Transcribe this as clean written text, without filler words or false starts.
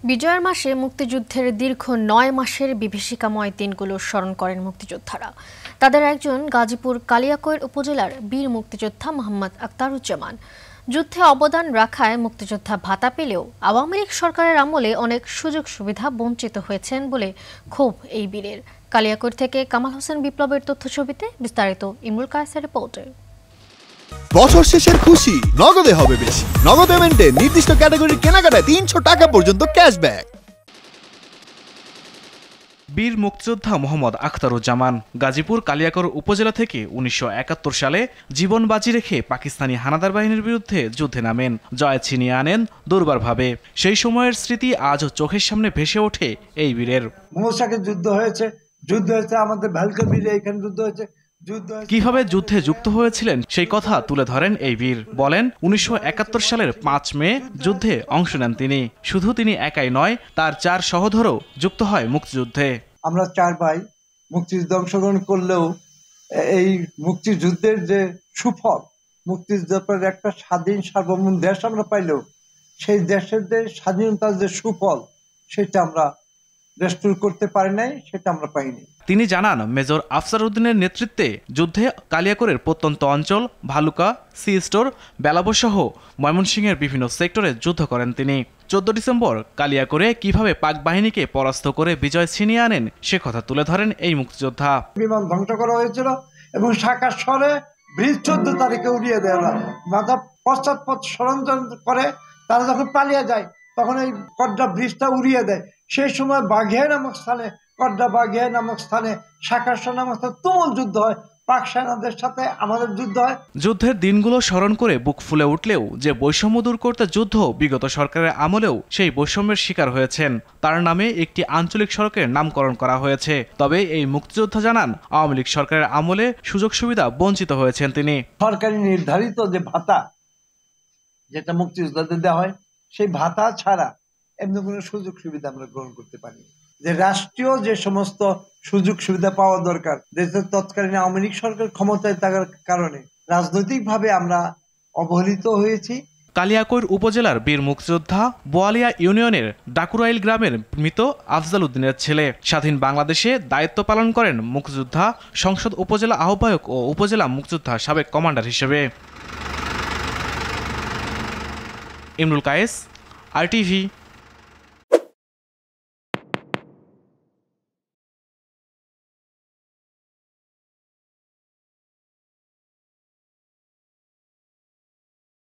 বিজয়ের মাসে মুক্তিযুদ্ধের দীর্ঘ ৯ মাসের বিভীষিকাময় দিনগুলো স্মরণ করেন মুক্তিযোদ্ধারা। তাদের একজন গাজীপুর কালিয়াকৈর উপজেলার বীর মুক্তিযোদ্ধা মোহাম্মদ আখতারুজ্জামান। যুদ্ধে অবদান রাখায় মুক্তিযোদ্ধা ভাতা পেলেও আওয়ামী লীগ সরকারের আমলে অনেক সুযোগ সুবিধা বঞ্চিত হয়েছেন বলে ক্ষোভ এই বীরের। কালিয়াকৈর থেকে কামাল হোসেন বিপ্লবের তথ্যছবিতে বিস্তারিত ইমরুল কায়েসের রিপোর্টে। বছর শেষের খুশি নগদে হবে বেশি। নগদ পেমেন্টে নির্দিষ্ট ক্যাটাগরির কেনাকাটায় ৩০০ টাকা পর্যন্ত ক্যাশব্যাক। বীর মুক্তিযোদ্ধা মোহাম্মদ আখতারুজ্জামান গাজীপুর কালিয়াকৈর উপজেলা থেকে ১৯৭১ সালে জীবন বাজি রেখে পাকিস্তানি হানাদার বাহিনীর বিরুদ্ধে যুদ্ধে নামেন। জয় ছিনিয়ে আনেন দুর্বারভাবে। সেই সময়ের স্মৃতি আজও চোখের সামনে ভেসে ওঠে এই বীরের। মৌসাকে যুদ্ধ হয়েছে আমাদের ভালকা বীরে এখানে যুদ্ধ হয়েছে। কিভাবে যুদ্ধে যুক্ত হয়েছিলেন সেই কথা তুলে ধরেন এই বীর। বলেন ১৯৭১ সালের ৫ মে যুদ্ধে অংশ নেন তিনি। শুধু তিনি একাই নয়, তার ৪ সহোদরও যুক্ত হয় মুক্তিযুদ্ধে। আমরা ৪ ভাই মুক্তিযুদ্ধে অংশগ্রহণ করলেও এই মুক্তিযুদ্ধের যে সুফল, মুক্তিযুদ্ধের একটা স্বাধীন সার্বভৌম দেশ আমরা পাইলেও সেই দেশের যে স্বাধীনতার যে সুফল সেটা আমরা রেস্টোর করতে পারি নাই, সেটা আমরা পাইনি। তিনি জানান, মেজর আফসার উদ্দিনের নেতৃত্বে যুদ্ধে কালিয়াকৈরের প্রত্যন্ত অঞ্চল ভালুকা, সি স্টোর, বেলাবসহ ময়মনসিংহের বিভিন্ন সেক্টরে যুদ্ধ করেন তিনি। ১৪ ডিসেম্বর কালিয়াকৈরে কিভাবে পাক বাহিনীকে পরাস্ত করে বিজয় ছিনিয়ে আনেন সে কথা তুলে ধরেন এই মুক্তিযোদ্ধা। বিমান ধ্বংস করা হয়েছিল এবং শাখা শহরে ব্রিজ ১৪ তারিখে উড়িয়ে দেওয়া মাথা পশ্চাৎপদ ষড়যন্ত্র করে তারা যখন পালিয়ে যায় তখন এই কড্ডা ব্রিজটা উড়িয়ে দেয়। সেই সময় বাঘিয়া নামক স্থানে, কড্ডা বাঘিয়া নামক স্থানে, শাখাশো নামক স্থানে তুমুল যুদ্ধ হয়। পাক সেনাদের সাথে আমাদের যুদ্ধ হয়। যুদ্ধের দিনগুলো স্মরণ করে বুক ফুলে উঠলেও যে বৈষম্য দূর করতে যুদ্ধ বিগত সরকারের আমলেও সেই বৈষম্যের শিকার হয়েছেন। তার নামে একটি আঞ্চলিক সড়কের নামকরণ করা হয়েছে। তবে এই মুক্তিযোদ্ধা জানান, আওয়ামী লীগ সরকারের আমলে সুযোগ সুবিধা বঞ্চিত হয়েছেন তিনি। সরকারি নির্ধারিত যে ভাতা যেটা মুক্তিযোদ্ধাদের দেওয়া হয়, সেই ভাতা ছাড়া এমনি কোনো সুযোগ সুবিধা আমরা গ্রহণ করতে পারি। যে রাষ্ট্রীয় যে সমস্ত সুযোগ সুবিধা পাওয়া দরকার, দেশের তৎকালীন আওয়ামী লীগ সরকার ক্ষমতায় থাকার কারণে রাজনৈতিকভাবে আমরা অবহেলিত হয়েছি। কালিয়াকৈর উপজেলার বীর মুক্তিযোদ্ধা বোয়ালিয়া ইউনিয়নের ডাকুরাইল গ্রামের মৃত আফজাল উদ্দিনের ছেলে। স্বাধীন বাংলাদেশে দায়িত্ব পালন করেন মুক্তিযোদ্ধা, সংসদ উপজেলা আহ্বায়ক ও উপজেলা মুক্তিযোদ্ধা সাবেক কমান্ডার হিসেবে। ইমরুল কায়েস, RTV।